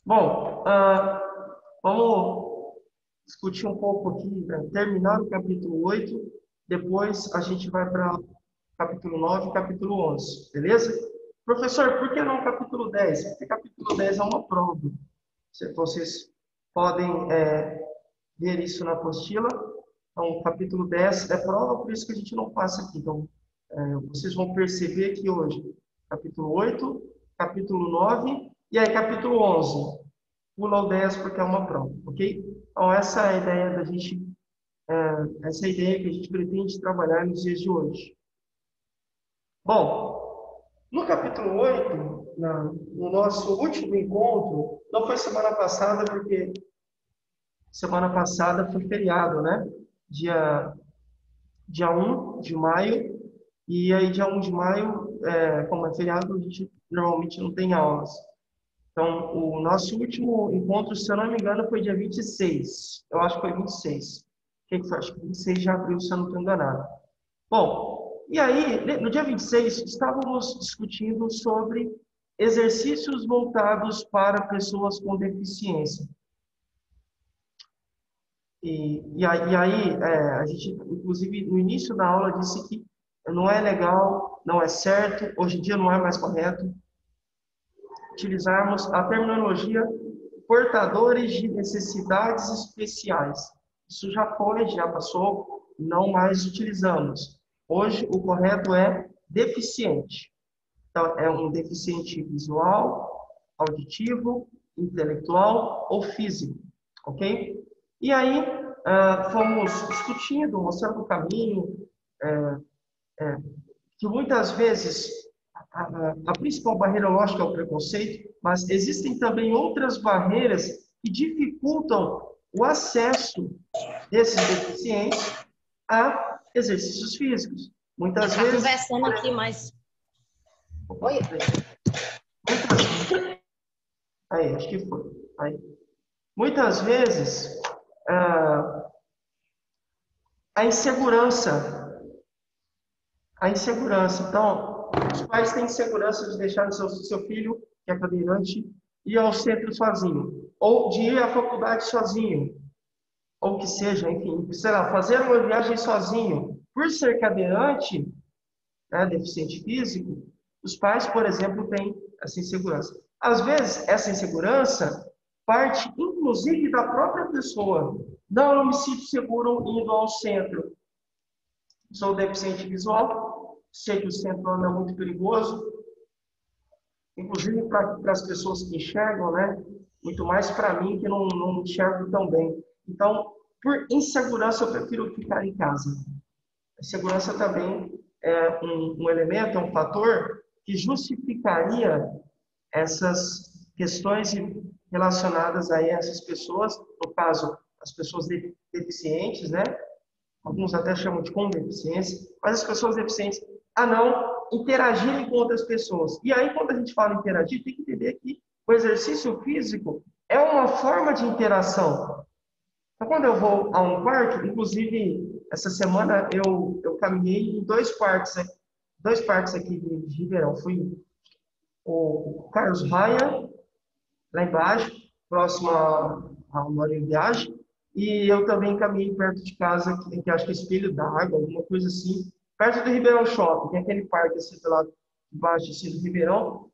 Bom, vamos discutir um pouco aqui, né? Terminar o capítulo 8, depois a gente vai para capítulo 9 e capítulo 11, beleza? Professor, por que não capítulo 10? Porque capítulo 10 é uma prova. Vocês podem ver isso na apostila. Então, capítulo 10 é prova, por isso que a gente não passa aqui. Então, vocês vão perceber que hoje, capítulo 8, capítulo 9 e aí capítulo 11. Pula o 10 porque é uma prova, ok? Então, essa é a ideia da gente, essa é a ideia que a gente pretende trabalhar nos dias de hoje. Bom, no capítulo 8, no nosso último encontro, não foi semana passada, porque semana passada foi feriado, né? Dia, dia 1 de maio, e aí dia 1 de maio, como é feriado, a gente normalmente não tem aulas. Então, o nosso último encontro, se eu não me engano, foi dia 26. Eu acho que foi 26. O que que foi? Acho que 26 de abril, se eu não estou enganado. Bom, e aí, no dia 26, estávamos discutindo sobre exercícios voltados para pessoas com deficiência. A gente, inclusive, no início da aula, disse que não é legal, não é certo, hoje em dia não é mais correto utilizarmos a terminologia portadores de necessidades especiais. Isso já foi, já passou, não mais utilizamos. Hoje, o correto é deficiente. Então, é um deficiente visual, auditivo, intelectual ou físico, ok? E aí, fomos discutindo, mostrando o caminho, que muitas vezes a principal barreira, lógica, é o preconceito, mas existem também outras barreiras que dificultam o acesso desses deficientes a exercícios físicos. Muitas Tá vezes. conversando aqui, mas. Oi? Aí, acho que foi. Aí. Muitas vezes, ah, a insegurança. A insegurança. Então, os pais têm insegurança de deixar seu filho, que é cadeirante, ir ao centro sozinho, ou de ir à faculdade sozinho, ou que seja, enfim, sei lá, fazer uma viagem sozinho. Por ser cadeirante, né, deficiente físico, os pais, por exemplo, têm essa insegurança. Às vezes, essa insegurança parte, inclusive, da própria pessoa. Não, eu não me sinto seguro indo ao centro. Sou deficiente visual, sei que o centro é muito perigoso, inclusive para as pessoas que enxergam, né? Muito mais para mim que não enxergo tão bem. Então, por insegurança, eu prefiro ficar em casa. A segurança também é um elemento, é um fator que justificaria essas questões relacionadas a essas pessoas, no caso, as pessoas deficientes, né? Alguns até chamam de com deficiência, mas as pessoas deficientes a não interagirem com outras pessoas. E aí, quando a gente fala em interagir, tem que entender que o exercício físico é uma forma de interação. Então, quando eu vou a um parque, inclusive, essa semana eu caminhei em dois parques aqui de Ribeirão. Fui o Carlos Raia, lá embaixo, próximo ao Morinho de Viagem, e eu também caminhei perto de casa, que acho que é Espelho d'Água, alguma coisa assim, perto do Ribeirão Shopping, que é aquele parque assim do lado de baixo assim, do Ribeirão.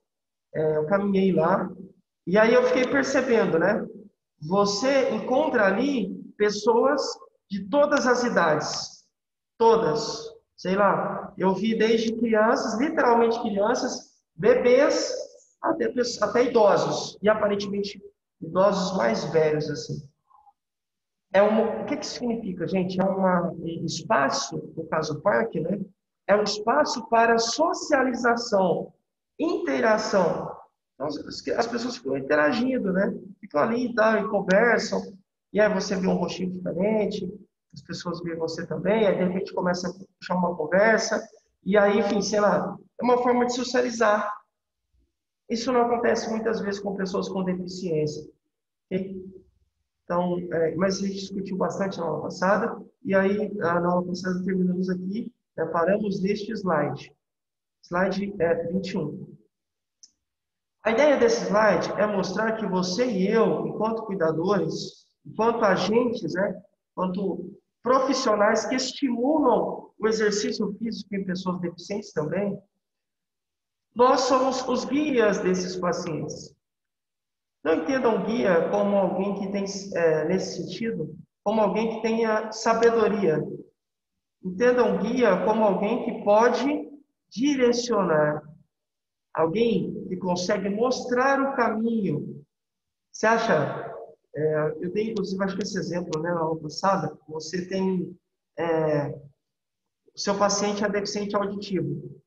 Eu caminhei lá, e aí eu fiquei percebendo, né? Você encontra ali pessoas de todas as idades, todas. Sei lá, eu vi desde crianças, literalmente crianças, bebês, até idosos, e aparentemente idosos mais velhos, assim. O que que significa, gente? Um espaço, no caso o parque, né? É um espaço para socialização, interação. Então, as pessoas ficam interagindo, né? Ficam ali e tal, e conversam, e aí você vê um rostinho diferente, as pessoas veem você também, aí de repente começa a puxar uma conversa, e aí, enfim, sei lá, é uma forma de socializar. Isso não acontece muitas vezes com pessoas com deficiência. Ok? Então, mas a gente discutiu bastante na aula passada, e aí, na aula passada, terminamos aqui, paramos neste slide. Slide 21. A ideia desse slide é mostrar que você e eu, enquanto cuidadores, enquanto agentes, né, enquanto profissionais que estimulam o exercício físico em pessoas deficientes também, nós somos os guias desses pacientes. Não entendam guia como alguém que tem, nesse sentido, como alguém que tenha sabedoria. Entendam guia como alguém que pode direcionar, alguém que consegue mostrar o caminho. Você acha? Eu dei, inclusive, acho que esse exemplo, né, na aula passada, você tem, o seu paciente é deficiente auditivo,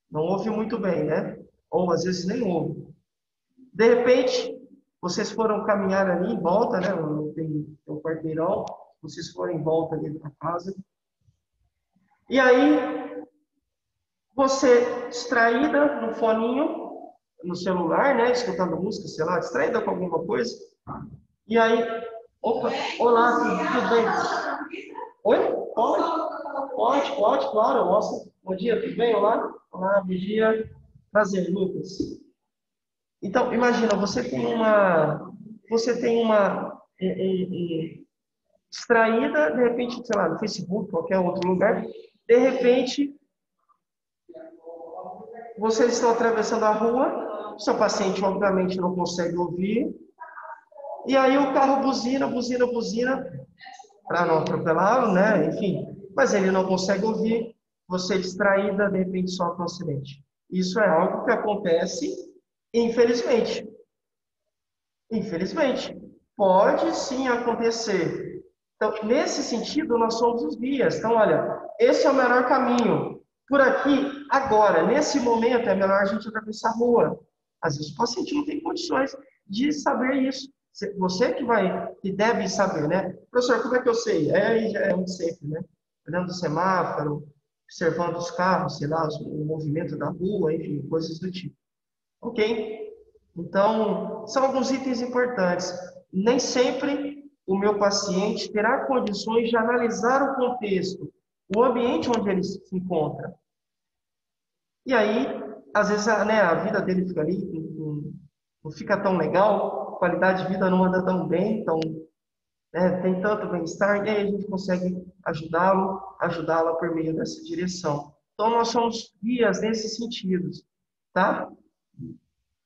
não ouve muito bem, né? Ou às vezes nem ouve. De repente, vocês foram caminhar ali em volta, né? Tem um quarteirão, vocês foram em volta ali da casa. E aí, você distraída no foninho, no celular, né? Escutando música, sei lá, distraída com alguma coisa. E aí, opa, olá, tudo bem? Oi? Pode, claro, nossa. Bom dia, tudo bem? Olá, bom dia. Prazer, Lucas. Então, imagina, você tem uma distraída, de repente, sei lá, no Facebook, qualquer outro lugar, de repente, vocês estão atravessando a rua, seu paciente, obviamente, não consegue ouvir, e aí o carro buzina, para não atropelá-lo, né? Enfim, mas ele não consegue ouvir, você distraída, de repente, sofre um acidente. Isso é algo que acontece, infelizmente. Infelizmente, pode sim acontecer. Então, nesse sentido, nós somos os guias. Então, olha, esse é o melhor caminho. Por aqui, agora, nesse momento, é melhor a gente atravessar a rua. Às vezes o paciente não tem condições de saber isso. Você que deve saber, né? Professor, como é que eu sei? Já é muito simples, né? Olhando o semáforo, observando os carros, sei lá, o movimento da rua, enfim, coisas do tipo. Ok? Então, são alguns itens importantes. Nem sempre o meu paciente terá condições de analisar o contexto, o ambiente onde ele se encontra. E aí, às vezes, né, a vida dele fica ali, não fica tão legal, a qualidade de vida não anda tão bem, então, né, tem tanto bem-estar, e aí a gente consegue ajudá-la por meio dessa direção. Então, nós somos guias nesses sentidos, tá?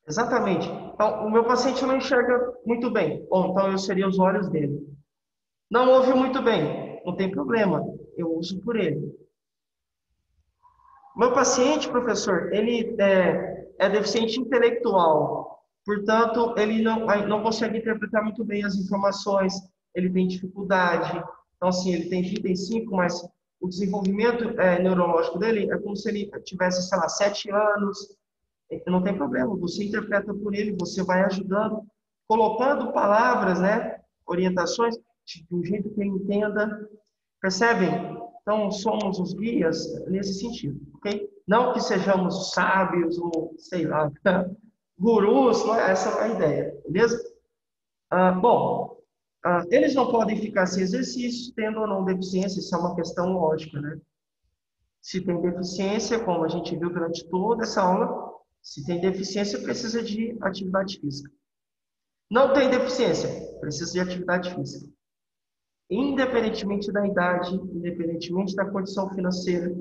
Exatamente. Então, o meu paciente não enxerga muito bem. Bom, então eu seria os olhos dele. Não ouve muito bem. Não tem problema. Eu uso por ele. Meu paciente, professor, ele é deficiente intelectual. Portanto, ele não consegue interpretar muito bem as informações. Ele tem dificuldade. Então, assim, ele tem 35, mas o desenvolvimento neurológico dele é como se ele tivesse, sei lá, 7 anos. Não tem problema, você interpreta por ele, você vai ajudando, colocando palavras, né, orientações, de um jeito que ele entenda. Percebem? Então, somos os guias nesse sentido, ok? Não que sejamos sábios ou, sei lá, gurus, essa não é a ideia, beleza? Bom, eles não podem ficar sem exercício, tendo ou não deficiência, isso é uma questão lógica, né? Se tem deficiência, como a gente viu durante toda essa aula, se tem deficiência, precisa de atividade física. Não tem deficiência, precisa de atividade física. Independentemente da idade, independentemente da condição financeira,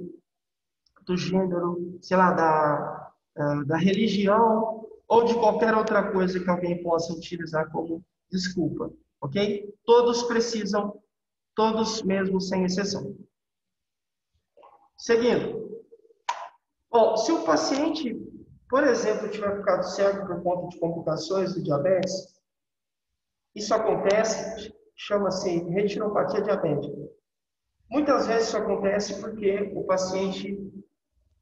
do gênero, sei lá, da religião ou de qualquer outra coisa que alguém possa utilizar como desculpa, ok? Todos precisam, todos mesmo, sem exceção. Seguindo. Bom, se o paciente, por exemplo, tiver ficado cego por conta de complicações do diabetes, isso acontece, chama-se retinopatia diabética. Muitas vezes isso acontece porque o paciente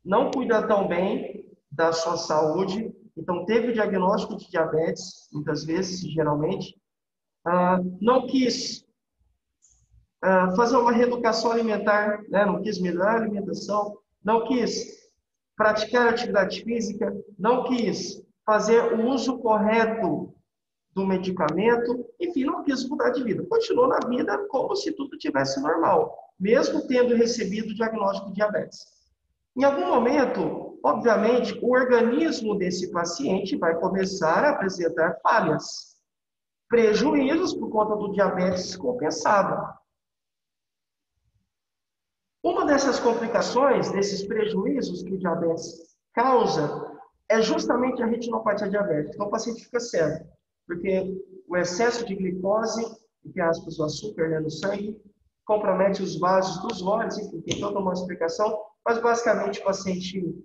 não cuida tão bem da sua saúde, então teve o diagnóstico de diabetes, muitas vezes, geralmente, não quis fazer uma reeducação alimentar, né? Não quis melhorar a alimentação, não quis praticar atividade física, não quis fazer o uso correto do medicamento, enfim, não quis mudar de vida. Continuou na vida como se tudo tivesse normal, mesmo tendo recebido o diagnóstico de diabetes. Em algum momento, obviamente, o organismo desse paciente vai começar a apresentar falhas, prejuízos por conta do diabetes compensado. Uma dessas complicações, desses prejuízos que o diabetes causa, é justamente a retinopatia diabética. Então, o paciente fica cego, porque o excesso de glicose, entre aspas, o açúcar, né, no sangue, compromete os vasos dos olhos, enfim, tem toda uma explicação, mas basicamente o paciente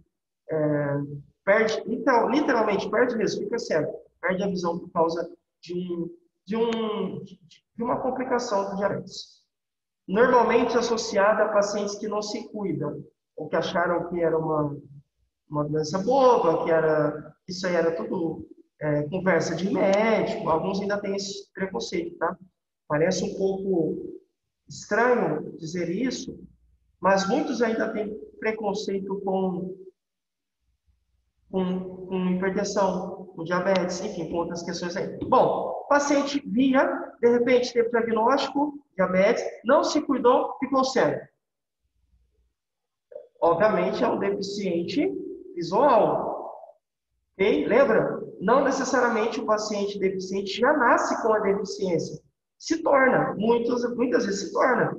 perde, literalmente perde mesmo, fica cego, perde a visão por causa de uma complicação do diabetes. Normalmente associada a pacientes que não se cuidam, ou que acharam que era uma doença boba, que isso aí era tudo conversa de médico. Alguns ainda têm esse preconceito, tá? Parece um pouco estranho dizer isso, mas muitos ainda têm preconceito com hipertensão, com diabetes, enfim, com outras questões aí. Bom, o paciente via, de repente teve diagnóstico, diabetes, não se cuidou, ficou cego. Obviamente é um deficiente visual. Ok? Lembra? Não necessariamente o paciente deficiente já nasce com a deficiência. Se torna, muitas vezes se torna.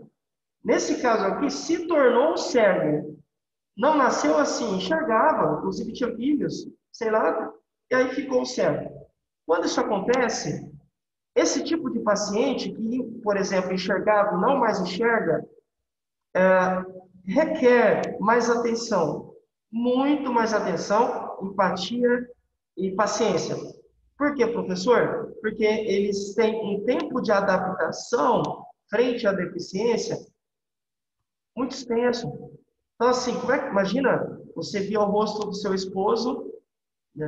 Nesse caso aqui, se tornou cego. Não nasceu assim, enxergava, inclusive tinha filhos, sei lá, e aí ficou cego. Quando isso acontece, esse tipo de paciente que, por exemplo, enxergava e não mais enxerga, requer mais atenção, muito mais atenção, empatia e paciência. Por quê, professor? Porque eles têm um tempo de adaptação frente à deficiência muito extenso. Então, assim, imagina, você via o rosto do seu esposo,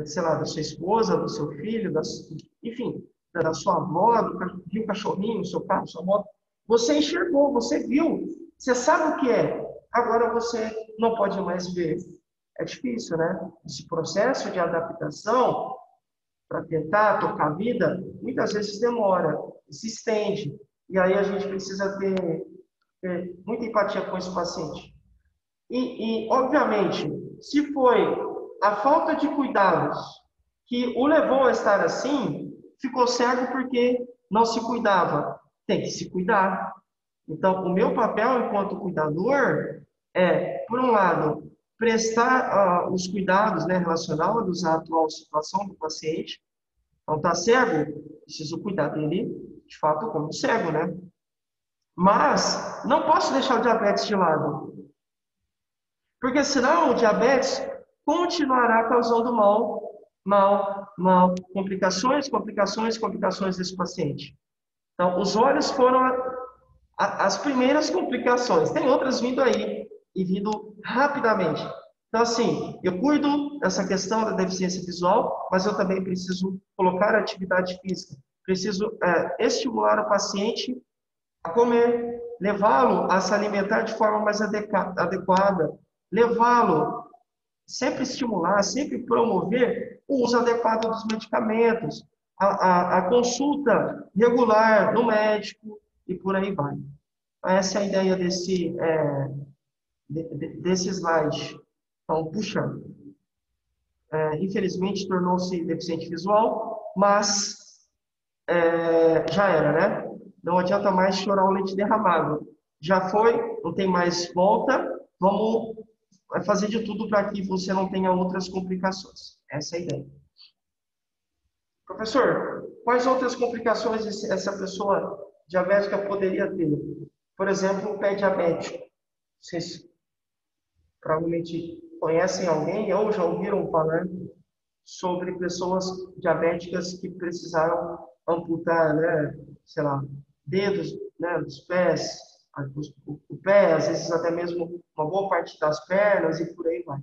sei lá, da sua esposa, do seu filho, enfim, da sua avó, viu o cachorrinho, o seu carro, sua moto. Você enxergou, você viu, você sabe o que é. Agora você não pode mais ver. É difícil, né? Esse processo de adaptação para tentar tocar a vida, muitas vezes demora, se estende. E aí a gente precisa ter muita empatia com esse paciente. Obviamente, se foi a falta de cuidados que o levou a estar assim, ficou cego porque não se cuidava. Tem que se cuidar. Então, o meu papel enquanto cuidador é, por um lado, prestar os cuidados, né, relacionados à atual situação do paciente. Então, está cego, preciso cuidar dele, de fato, como cego, né? Mas não posso deixar o diabetes de lado. Porque senão o diabetes continuará causando complicações desse paciente. Então, os olhos foram as primeiras complicações. Tem outras vindo aí e vindo rapidamente. Então, assim, eu cuido dessa questão da deficiência visual, mas eu também preciso colocar atividade física. Preciso estimular o paciente a comer, levá-lo a se alimentar de forma mais adequada, levá-lo, sempre estimular, sempre promover o uso adequado dos medicamentos, a consulta regular no médico e por aí vai. Essa é a ideia desse slide. Então, puxa, infelizmente tornou-se deficiente visual, mas já era, né? Não adianta mais chorar o leite derramado. Já foi, não tem mais volta, vamos fazer de tudo para que você não tenha outras complicações. Essa é a ideia. Professor, quais outras complicações essa pessoa diabética poderia ter? Por exemplo, o pé diabético. Vocês provavelmente conhecem alguém ou já ouviram falar sobre pessoas diabéticas que precisaram amputar, né, sei lá, dedos, né, dos pés, o pé, às vezes até mesmo uma boa parte das pernas e por aí vai.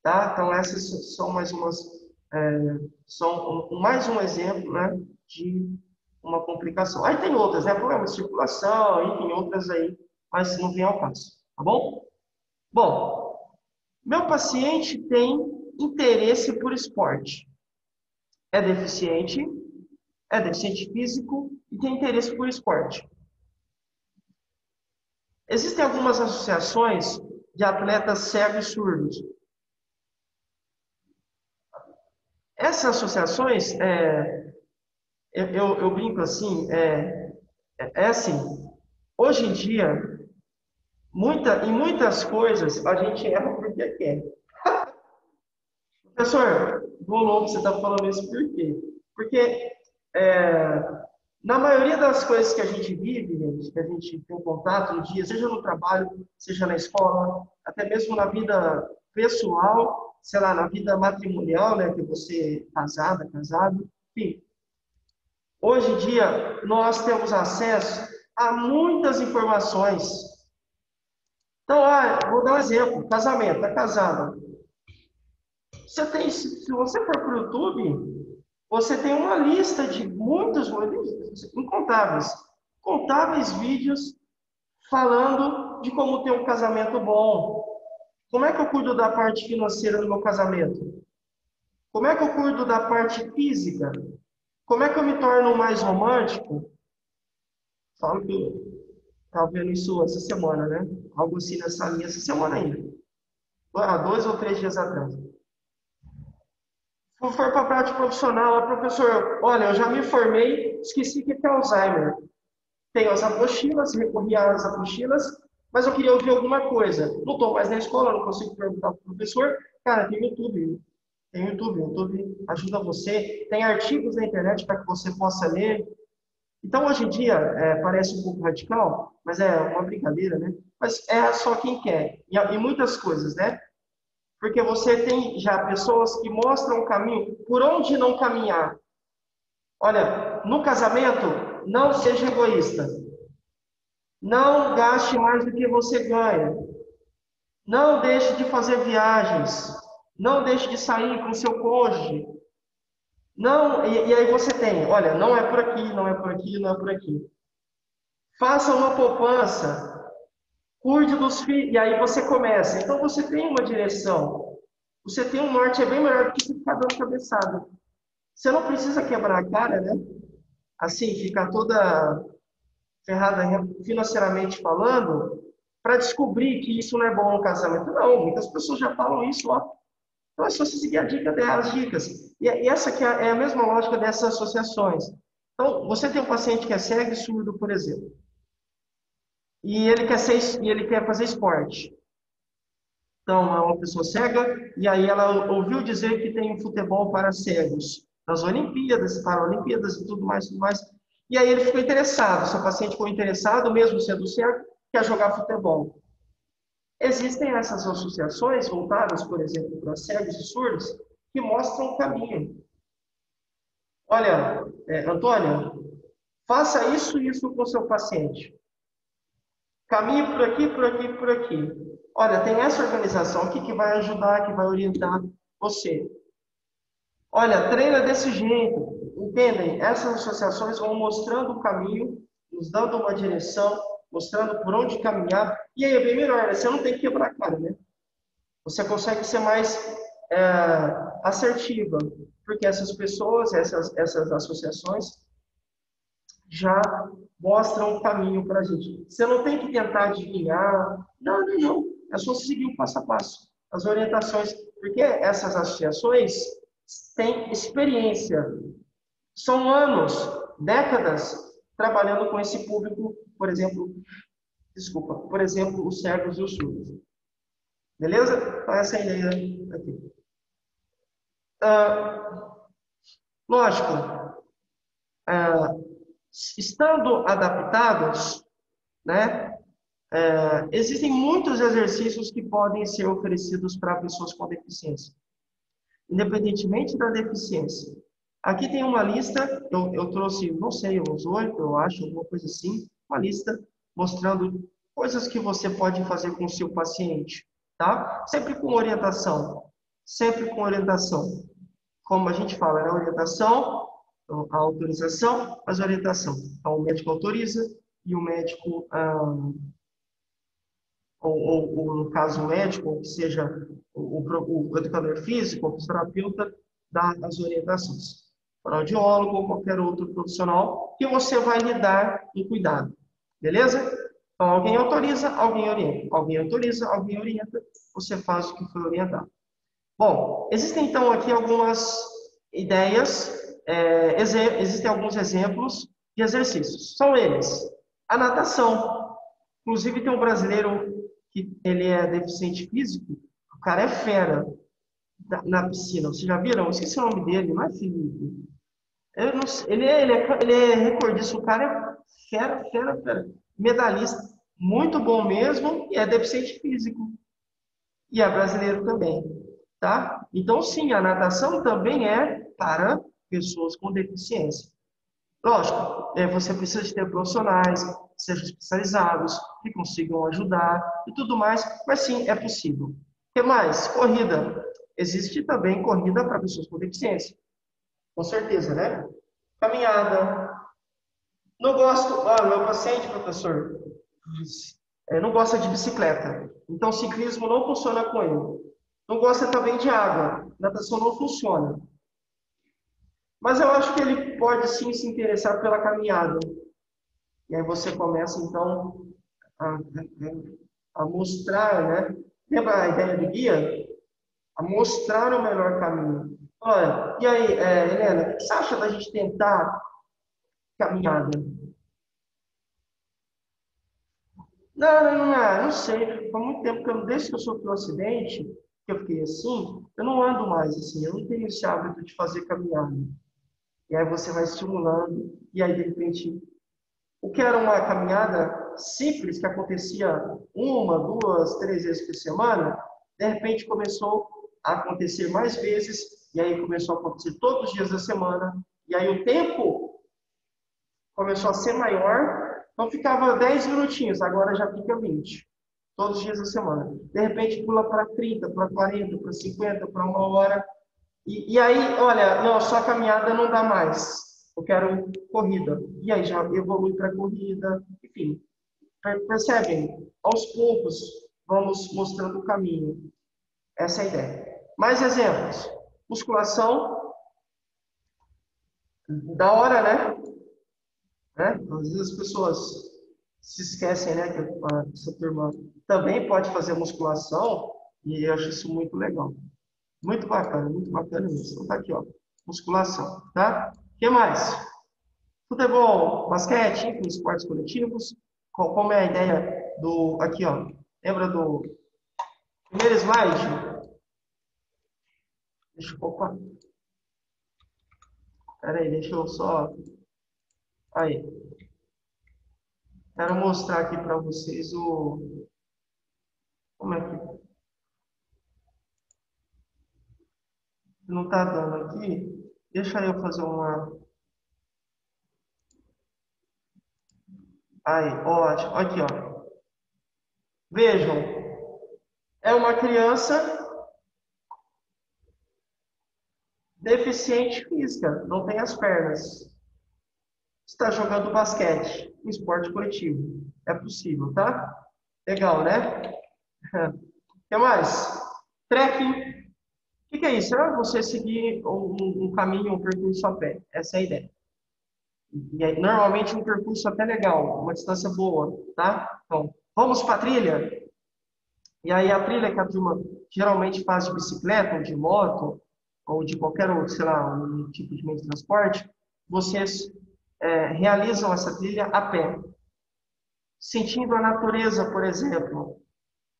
Tá? Então essas são mais um exemplo, né, de uma complicação. Aí tem outras, né, problema de circulação, enfim, outras aí, mas não vem ao caso, tá bom? Bom, meu paciente tem interesse por esporte. É deficiente físico e tem interesse por esporte. Existem algumas associações de atletas cegos e surdos. essas associações, eu brinco assim, assim, hoje em dia, em muitas coisas, a gente erra porque quer. Professor, Bolon, você está falando isso por quê? Porque é, na maioria das coisas que a gente vive, gente, que a gente tem contato no dia, seja no trabalho, seja na escola, até mesmo na vida pessoal, sei lá, na vida matrimonial, né, que você é casada, casado, enfim. Hoje em dia, nós temos acesso a muitas informações. Então, vou dar um exemplo, casamento, tá casado. Se você for para o YouTube, você tem uma lista de muitos, incontáveis vídeos falando de como ter um casamento bom. Como é que eu cuido da parte financeira do meu casamento? Como é que eu cuido da parte física? Como é que eu me torno mais romântico? Falo que eu estava vendo isso essa semana, né? Algo assim nessa linha, essa semana ainda. Há 2 ou 3 dias atrás. Se for para a prática profissional, professor, olha, eu já me formei, esqueci que é Alzheimer. Tenho as apostilas, recorri às apostilas, mas eu queria ouvir alguma coisa. Não estou mais na escola, não consigo perguntar para o professor. Cara, tem YouTube. Tem YouTube. O YouTube ajuda você. Tem artigos na internet para que você possa ler. Então, hoje em dia, parece um pouco radical, mas é uma brincadeira, né? Mas é só quem quer. E muitas coisas, né? Porque você tem já pessoas que mostram o caminho por onde não caminhar. Olha, no casamento, não seja egoísta. Não gaste mais do que você ganha. Não deixe de fazer viagens. Não deixe de sair com seu cônjuge. Não, e aí você tem, olha, não é por aqui, não é por aqui, não é por aqui. Faça uma poupança. Cuide dos filhos. E aí você começa. Então você tem uma direção. Você tem um norte, é bem melhor do que você ficar dando cabeçada. Você não precisa quebrar a cara, né? Assim, ficar toda ferrada financeiramente falando, para descobrir que isso não é bom no casamento. Não, muitas pessoas já falam isso, ó. Então é só você seguir a dica delas, as dicas. E essa aqui é a mesma lógica dessas associações. Então, você tem um paciente que é cego e surdo, por exemplo, e ele quer fazer esporte. Então, é uma pessoa cega, e aí ela ouviu dizer que tem futebol para cegos, nas Olimpíadas, Paralimpíadas e tudo mais, tudo mais. E aí ele ficou interessado, seu paciente ficou interessado, mesmo sendo cego, quer jogar futebol. Existem essas associações voltadas, por exemplo, para cegos e surdos, que mostram o caminho. Olha, Antônia, faça isso e isso com o seu paciente. Caminhe por aqui, por aqui, por aqui. Olha, tem essa organização aqui que vai ajudar, que vai orientar você. Olha, treina desse jeito. Entendem? Essas associações vão mostrando o caminho, nos dando uma direção, mostrando por onde caminhar. E aí é bem melhor, né? Você não tem que quebrar a cara, né? Você consegue ser mais assertiva, porque essas pessoas, essas associações, já mostram o caminho para a gente. Você não tem que tentar adivinhar. Não, não, não. É só seguir o passo a passo, as orientações, porque essas associações têm experiência. São anos, décadas, trabalhando com esse público, por exemplo, os cegos e os surdos. Beleza? Então, essa é a ideia aqui. Lógico, estando adaptados, né, existem muitos exercícios que podem ser oferecidos para pessoas com deficiência, independentemente da deficiência. Aqui tem uma lista, eu trouxe, não sei, uns 8, eu acho, alguma coisa assim, uma lista mostrando coisas que você pode fazer com o seu paciente, tá? Sempre com orientação, sempre com orientação. Como a gente fala, né? Orientação, a autorização, mas orientação. Então, o médico autoriza e o médico, ou no caso o médico, ou que seja o educador físico, o fisioterapeuta, dá as orientações. O audiólogo ou qualquer outro profissional que você vai lidar em cuidado. Beleza? Então, alguém autoriza, alguém orienta. Alguém autoriza, alguém orienta. Você faz o que foi orientado. Bom, existem então aqui algumas ideias, existem alguns exemplos de exercícios. São eles: a natação. Inclusive, tem um brasileiro que ele é deficiente físico, o cara é fera na piscina. Vocês já viram? Eu esqueci o nome dele, não é Felipe? Eu não sei, ele é recordista, o cara é fera, fera, fera. Medalhista, muito bom mesmo, e é deficiente físico. E é brasileiro também, tá? Então, sim, a natação também é para pessoas com deficiência. Lógico, você precisa de ter profissionais, que sejam especializados, que consigam ajudar e tudo mais, mas sim, é possível. O que mais? Corrida. Existe também corrida para pessoas com deficiência. Com certeza, né? Caminhada. Não gosto. Meu paciente, professor, não gosta de bicicleta. Então, ciclismo não funciona com ele. Não gosta também de água. Natação não funciona. Mas eu acho que ele pode sim se interessar pela caminhada. E aí você começa, então, a mostrar, né? Lembra a ideia do guia? A mostrar o melhor caminho. Olha, e aí, Helena, o que você acha da gente tentar caminhada? Não sei. Faz muito tempo que desde que eu sofri um acidente, que eu fiquei assim, eu não ando mais assim, eu não tenho esse hábito de fazer caminhada. E aí você vai estimulando, e aí de repente, o que era uma caminhada simples, que acontecia uma, duas, três vezes por semana, de repente começou a acontecer mais vezes, e aí começou a acontecer todos os dias da semana, e aí o tempo começou a ser maior, então ficava 10 minutinhos, agora já fica 20, todos os dias da semana. De repente pula para 30, para 40, para 50, para uma hora, e aí, olha, não, só caminhada não dá mais. Eu quero corrida. E aí já evolui para corrida. Enfim, percebem? Aos poucos, vamos mostrando o caminho. Essa é a ideia. Mais exemplos. Musculação, da hora, né? Às vezes as pessoas se esquecem, né, que essa turma também pode fazer musculação, e eu acho isso muito legal. Muito bacana mesmo. Então tá aqui, ó, musculação, tá? O que mais? Futebol, basquete, enfim, esportes coletivos. Como é a ideia do, aqui, ó, lembra do primeiro slide? Deixa eu, opa, peraí, deixa eu só, aí, quero mostrar aqui para vocês como é que, não tá dando aqui, deixa eu fazer aí, ótimo, aqui, ó, vejam, é uma criança deficiente física, não tem as pernas. Está jogando basquete, um esporte coletivo. É possível, tá? Legal, né? O que mais? Trekking. O que é isso? É você seguir um caminho, um percurso a pé. Essa é a ideia. E aí, normalmente um percurso até legal, uma distância boa, tá? Então, vamos para a trilha? E aí a trilha que a turma geralmente faz de bicicleta, ou de moto, ou de qualquer outro, sei lá, um tipo de meio de transporte, vocês realizam essa trilha a pé, sentindo a natureza, por exemplo.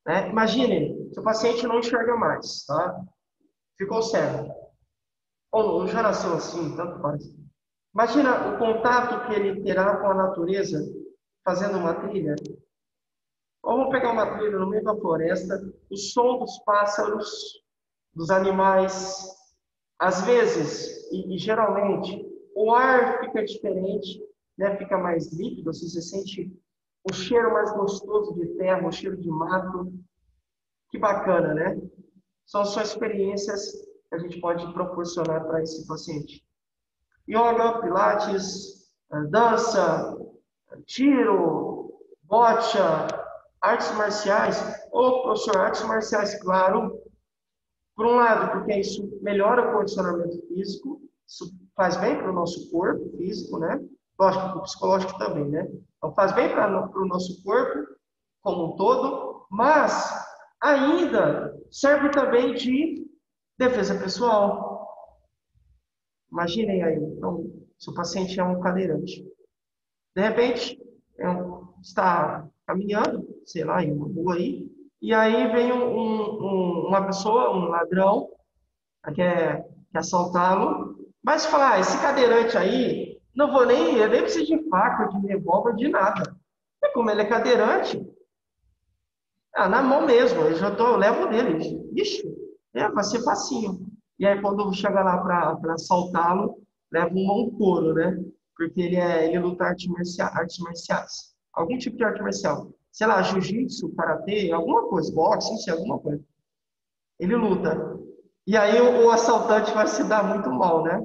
Né? Imagine, seu paciente não enxerga mais, tá? Ficou cego. Ou já nasceu assim, tanto faz. Imagina o contato que ele terá com a natureza fazendo uma trilha. Ou vamos pegar uma trilha no meio da floresta, o som dos pássaros, dos animais. Às vezes, e geralmente, o ar fica diferente, né? Fica mais líquido, assim, você sente o cheiro mais gostoso de terra, o cheiro de mato. Que bacana, né? São só experiências que a gente pode proporcionar para esse paciente. Yoga, pilates, dança, tiro, bocha, artes marciais. Ô, professor, artes marciais, claro. Por um lado, porque isso melhora o condicionamento físico, isso faz bem para o nosso corpo físico, né? Lógico, para o psicológico também, né? Então, faz bem para o nosso corpo como um todo, mas ainda serve também de defesa pessoal. Imaginem aí, então, se o paciente é um cadeirante. De repente, está caminhando, sei lá, em uma rua aí, e aí vem uma pessoa, um ladrão, quer assaltá-lo, mas fala, esse cadeirante aí, não vou nem, eu nem preciso de faca, de revólver, de nada. E como ele é cadeirante, na mão mesmo, eu levo dele. Ixi, vai ser facinho. E aí, quando chega lá para assaltá-lo, leva um couro, né? Porque ele luta artes marciais. Algum tipo de arte marcial. Sei lá, jiu-jitsu, karatê, alguma coisa, boxe, não sei, alguma coisa. Ele luta. E aí o assaltante vai se dar muito mal, né?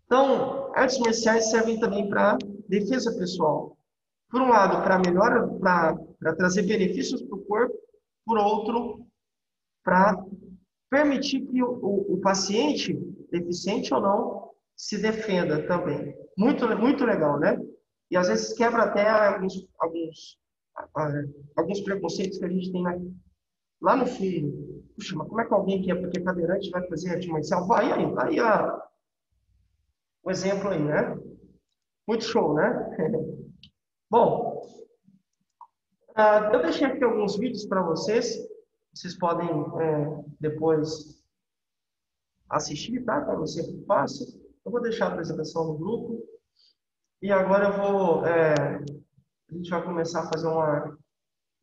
Então, artes marciais servem também para defesa pessoal. Por um lado, para melhora, para trazer benefícios para o corpo, por outro, para permitir que o paciente, deficiente ou não, se defenda também. Muito, muito legal, né? E às vezes quebra até ah, alguns preconceitos que a gente tem lá no fundo. Puxa, mas como é que alguém que é porque cadeirante vai fazer arte marcial? Vai aí, tá aí o exemplo aí, né? Muito show, né? Bom, eu deixei aqui alguns vídeos para vocês. Vocês podem depois assistir, tá? Para você que faça. Eu vou deixar a apresentação no grupo. E agora a gente vai começar a fazer a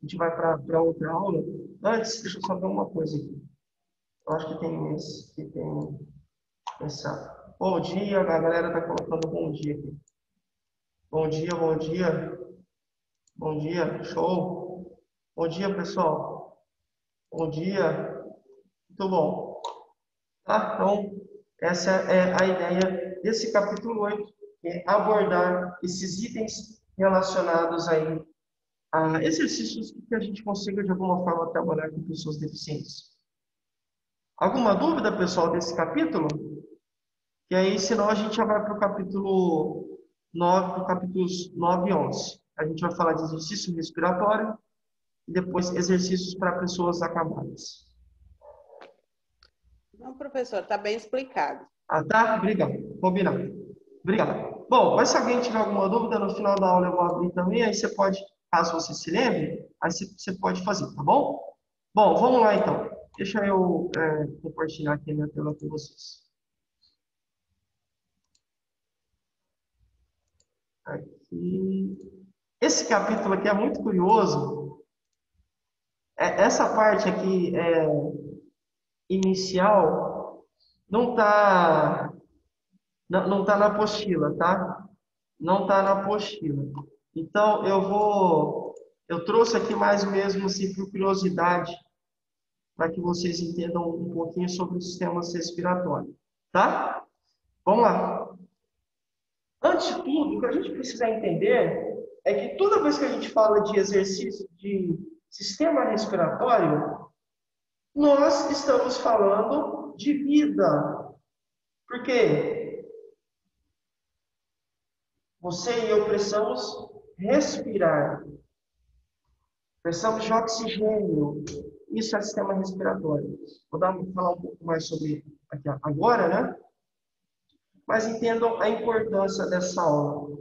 gente vai para outra aula. Antes, deixa eu só ver uma coisa aqui. Eu acho que tem essa. Bom dia, a galera está colocando bom dia aqui. Bom dia, bom dia. Bom dia, show. Bom dia, pessoal. Bom dia. Muito bom. Tá? Então, essa é a ideia desse capítulo 8, que é abordar esses itens relacionados aí a exercícios que a gente consiga, de alguma forma, trabalhar com pessoas deficientes. Alguma dúvida, pessoal, desse capítulo? E aí, senão, a gente já vai para o capítulo 9, para capítulos 9 e 11. A gente vai falar de exercício respiratório e depois exercícios para pessoas acabadas. Não, professor, está bem explicado. Ah, tá? Obrigado. Combinado. Obrigado. Bom, mas se alguém tiver alguma dúvida, no final da aula eu vou abrir também, aí você pode, caso você se lembre, aí você pode fazer, tá bom? Bom, vamos lá então. Deixa eu compartilhar aqui a minha tela com vocês. Aqui. Esse capítulo aqui é muito curioso. Essa parte aqui inicial não está não tá na apostila, tá? Não está na apostila. Então, eu trouxe aqui mais mesmo assim por curiosidade, para que vocês entendam um pouquinho sobre o sistema respiratório, tá? Vamos lá. Antes de tudo, o que a gente precisa entender é que toda vez que a gente fala de exercício de sistema respiratório, nós estamos falando de vida. Por quê? Você e eu precisamos respirar. Precisamos de oxigênio. Isso é sistema respiratório. Vou falar um pouco mais sobre aqui agora, né? Mas entendam a importância dessa aula.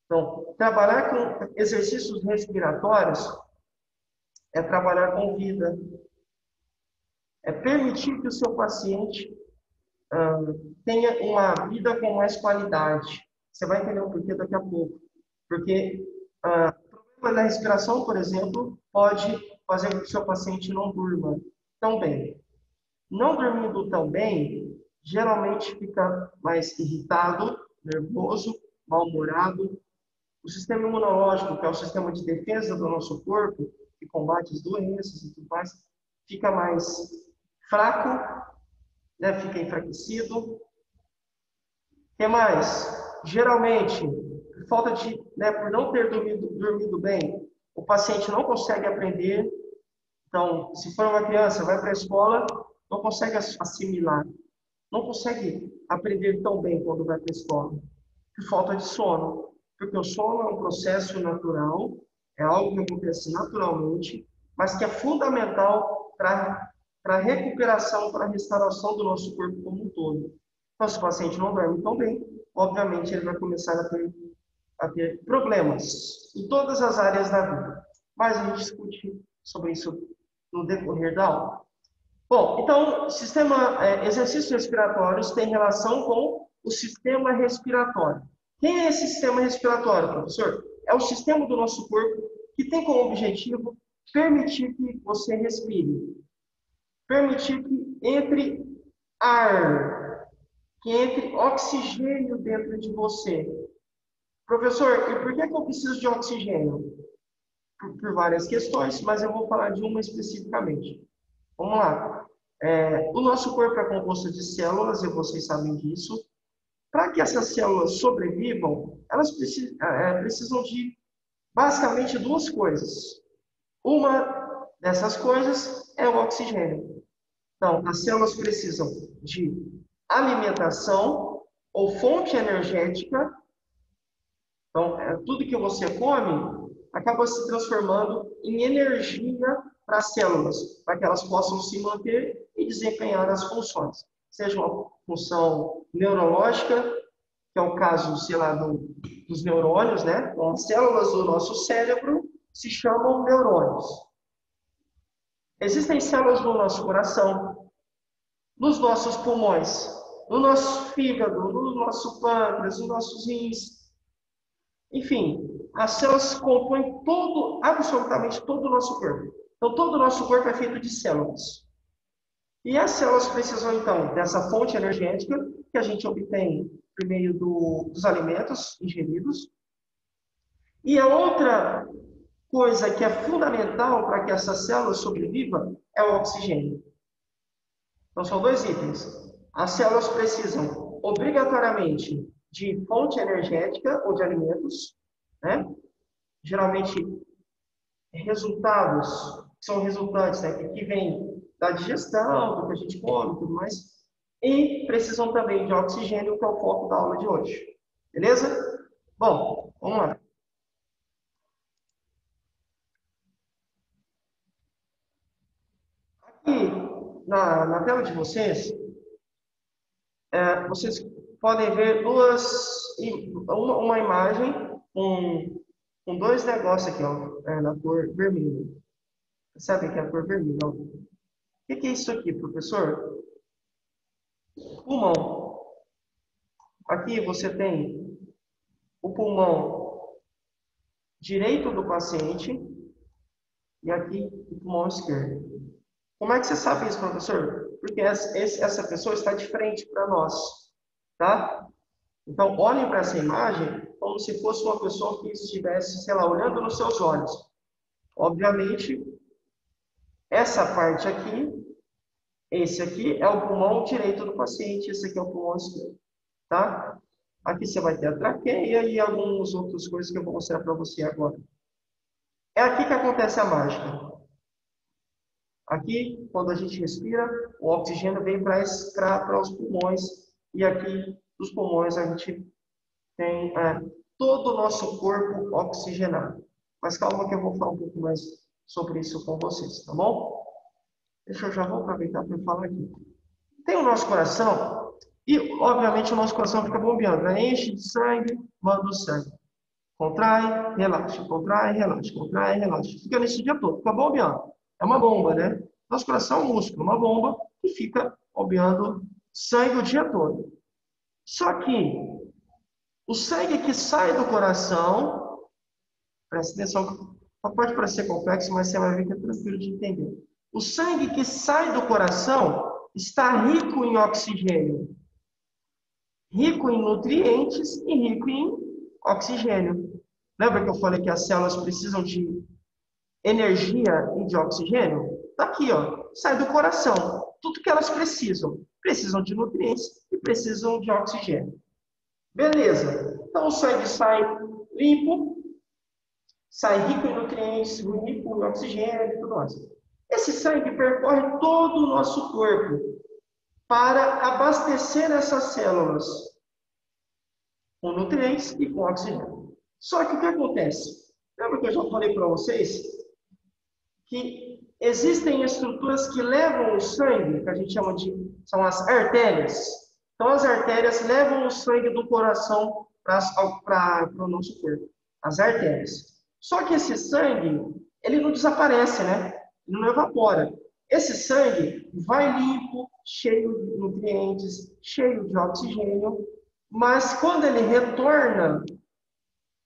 Então, trabalhar com exercícios respiratórios é trabalhar com vida. É permitir que o seu paciente tenha uma vida com mais qualidade. Você vai entender um porquê daqui a pouco. Porque o problema da respiração, por exemplo, pode fazer com que o seu paciente não durma tão bem. Não dormindo tão bem, geralmente fica mais irritado, nervoso, mal-humorado. O sistema imunológico, que é o sistema de defesa do nosso corpo, que combate as doenças e tudo mais, fica mais fraco, né? Fica enfraquecido. O que mais? Geralmente, por falta de, né, por não ter dormido bem, o paciente não consegue aprender. Então, se for uma criança, vai para a escola, não consegue assimilar, não consegue aprender tão bem quando vai para a escola, por falta de sono. Porque o sono é um processo natural, é algo que acontece naturalmente, mas que é fundamental para a recuperação, para a restauração do nosso corpo como um todo. Então, se o paciente não dorme tão bem, obviamente ele vai começar a ter problemas em todas as áreas da vida. Mas a gente discute sobre isso no decorrer da aula. Bom, então, exercícios respiratórios têm relação com o sistema respiratório. Quem é esse sistema respiratório, professor? É o sistema do nosso corpo que tem como objetivo permitir que você respire. Permitir que entre ar, que entre oxigênio dentro de você. Professor, e por que eu preciso de oxigênio? Por várias questões, mas eu vou falar de uma especificamente. Vamos lá. O nosso corpo é composto de células, e vocês sabem disso. Para que essas células sobrevivam, elas precisam de basicamente duas coisas. Uma dessas coisas é o oxigênio. Então, as células precisam de alimentação ou fonte energética. Então, tudo que você come acaba se transformando em energia para as células, para que elas possam se manter e desempenhar as funções. Seja uma função neurológica, que é o caso, sei lá, dos neurônios, né? Então, as células do nosso cérebro se chamam neurônios. Existem células no nosso coração, nos nossos pulmões, no nosso fígado, no nosso pâncreas, nos nossos rins. Enfim, as células compõem absolutamente todo o nosso corpo. Então, todo o nosso corpo é feito de células. E as células precisam, então, dessa fonte energética que a gente obtém por meio dos alimentos ingeridos. E a outra coisa que é fundamental para que essa célula sobreviva é o oxigênio. Então, são dois itens. As células precisam, obrigatoriamente, de fonte energética ou de alimentos, né? Geralmente, são resultantes, né, que vêm da digestão, do que a gente come e tudo mais, e precisam também de oxigênio, que é o foco da aula de hoje. Beleza? Bom, vamos lá. Aqui, na tela de vocês, vocês podem ver uma imagem com dois negócios aqui, ó, na cor vermelha. Sabe o que é a cor vermelha? Ó? O que é isso aqui, professor? Pulmão. Aqui você tem o pulmão direito do paciente e aqui o pulmão esquerdo. Como é que você sabe isso, professor? Porque essa pessoa está de frente para nós, tá? Então, olhem para essa imagem como se fosse uma pessoa que estivesse, sei lá, olhando nos seus olhos. Obviamente, essa parte aqui, esse aqui é o pulmão direito do paciente, esse aqui é o pulmão esquerdo, tá? Aqui você vai ter a traqueia e algumas outras coisas que eu vou mostrar para você agora. É aqui que acontece a mágica. Aqui, quando a gente respira, o oxigênio vem para os pulmões. E aqui, dos pulmões, a gente tem todo o nosso corpo oxigenado. Mas calma que eu vou falar um pouco mais sobre isso com vocês, tá bom? Já vou aproveitar para falar aqui. Tem o nosso coração e, obviamente, o nosso coração fica bombeando, né? Enche de sangue, manda o sangue. Contrai, relaxa, contrai, relaxa, contrai, relaxa. Fica nesse dia todo, fica bombeando. É uma bomba, né? Nosso coração é um músculo, uma bomba que fica bombeando sangue o dia todo. Só que o sangue que sai do coração, presta atenção, pode parecer complexo, mas você vai ver que é tranquilo de entender. O sangue que sai do coração está rico em oxigênio, rico em nutrientes e rico em oxigênio. Lembra que eu falei que as células precisam de energia e de oxigênio? Está aqui, ó, sai do coração. Tudo que elas precisam. Precisam de nutrientes e precisam de oxigênio. Beleza. Então o sangue sai limpo, sai rico em nutrientes, rico em oxigênio e tudo mais. Esse sangue percorre todo o nosso corpo para abastecer essas células com nutrientes e com oxigênio. Só que o que acontece? Lembra que eu já falei para vocês que existem estruturas que levam o sangue, que a gente chama de, são as artérias. Então, as artérias levam o sangue do coração para o nosso corpo. As artérias. Só que esse sangue, ele não desaparece, né? Ele não evapora. Esse sangue vai limpo, cheio de nutrientes, cheio de oxigênio, mas quando ele retorna,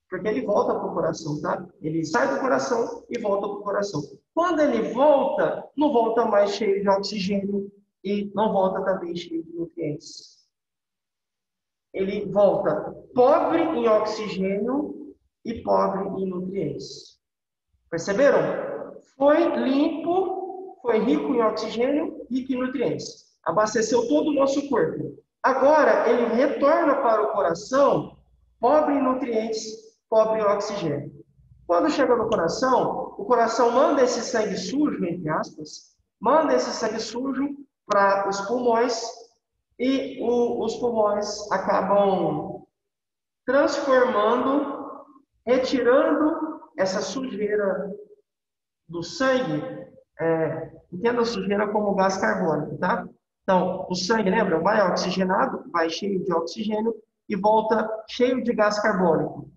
porque ele volta para o coração, tá? Ele sai do coração e volta para o coração. Quando ele volta, não volta mais cheio de oxigênio e não volta também cheio de nutrientes. Ele volta pobre em oxigênio e pobre em nutrientes. Perceberam? Foi limpo, foi rico em oxigênio, rico em nutrientes. Abasteceu todo o nosso corpo. Agora, ele retorna para o coração pobre em nutrientes, pobre em oxigênio. Quando chega no coração, o coração manda esse sangue sujo, entre aspas, manda esse sangue sujo para os pulmões e os pulmões acabam transformando, retirando essa sujeira do sangue, entenda a sujeira como gás carbônico, tá? Então, o sangue, lembra, vai oxigenado, vai cheio de oxigênio e volta cheio de gás carbônico,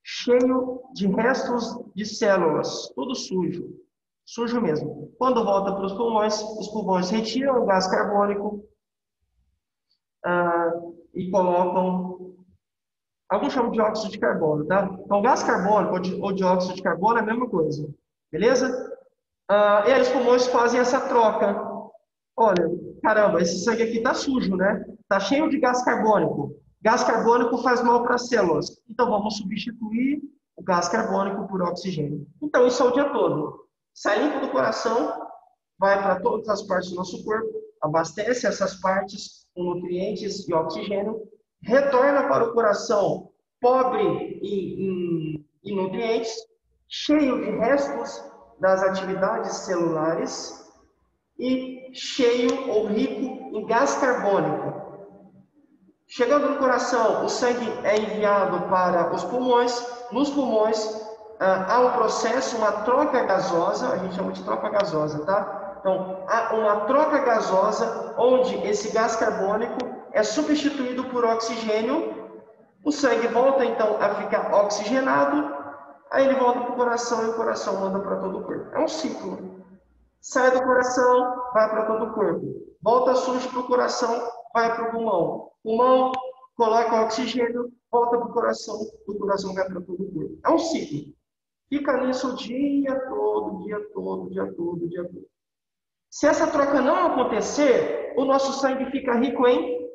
cheio de restos de células, tudo sujo, sujo mesmo. Quando volta para os pulmões retiram o gás carbônico e colocam, alguns chamam de óxido de carbono, tá? Então, gás carbônico ou dióxido de carbono é a mesma coisa, beleza? E aí os pulmões fazem essa troca. Olha, caramba, esse sangue aqui tá sujo, né? Tá cheio de gás carbônico. Gás carbônico faz mal para as células. Então, vamos substituir o gás carbônico por oxigênio. Então, isso é o dia todo. Sai limpo do coração, vai para todas as partes do nosso corpo, abastece essas partes com nutrientes e oxigênio, retorna para o coração pobre em nutrientes, cheio de restos das atividades celulares e cheio ou rico em gás carbônico. Chegando no coração, o sangue é enviado para os pulmões. Nos pulmões, há um processo, uma troca gasosa, a gente chama de troca gasosa, tá? Então, há uma troca gasosa onde esse gás carbônico é substituído por oxigênio. O sangue volta, então, a ficar oxigenado. Aí ele volta para o coração e o coração manda para todo o corpo. É um ciclo. Sai do coração, vai para todo o corpo. Volta sujo para o coração, vai para o pulmão. Pulmão, coloca oxigênio, volta para o coração vai para todo o corpo. É um ciclo. Fica nisso o dia todo, dia todo, dia todo, dia todo. Se essa troca não acontecer, o nosso sangue fica rico em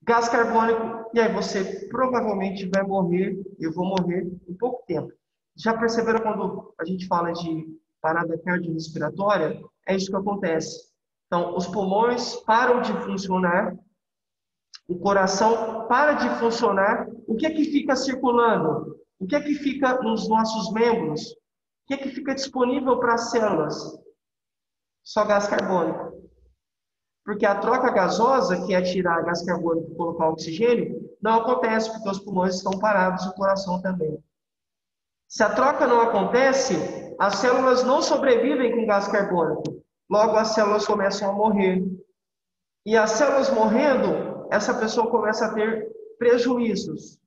gás carbônico e aí você provavelmente vai morrer, eu vou morrer em pouco tempo. Já perceberam quando a gente fala de parada cardiorrespiratória? É isso que acontece. Então, os pulmões param de funcionar, o coração para de funcionar. O que é que fica circulando? O que é que fica nos nossos membros? O que é que fica disponível para as células? Só gás carbônico. Porque a troca gasosa, que é tirar gás carbônico e colocar oxigênio, não acontece porque os pulmões estão parados e o coração também. Se a troca não acontece, as células não sobrevivem com gás carbônico. Logo, as células começam a morrer. E as células morrendo, essa pessoa começa a ter prejuízos.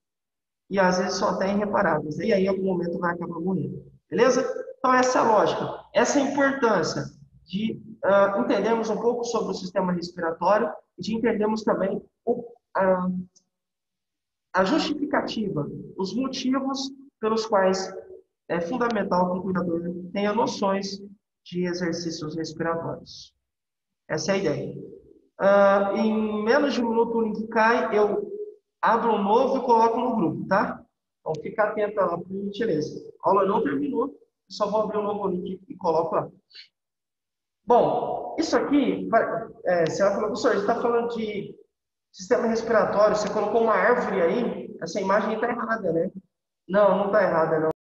E às vezes são até irreparáveis. E aí, em algum momento, vai acabar morrendo. Beleza? Então, essa é a lógica. Essa é a importância de entendermos um pouco sobre o sistema respiratório e de entendermos também a justificativa, os motivos pelos quais é fundamental que o cuidador tenha noções de exercícios respiratórios. Essa é a ideia. Em menos de um minuto o link cai, eu abro um novo e coloco no grupo, tá? Então fica atento lá, por gentileza. A aula não terminou, só vou abrir um novo link e coloco lá. Bom, isso aqui, você vai falar, professor, a gente está falando de sistema respiratório, você colocou uma árvore aí, essa imagem está errada, né? Não está errada, não.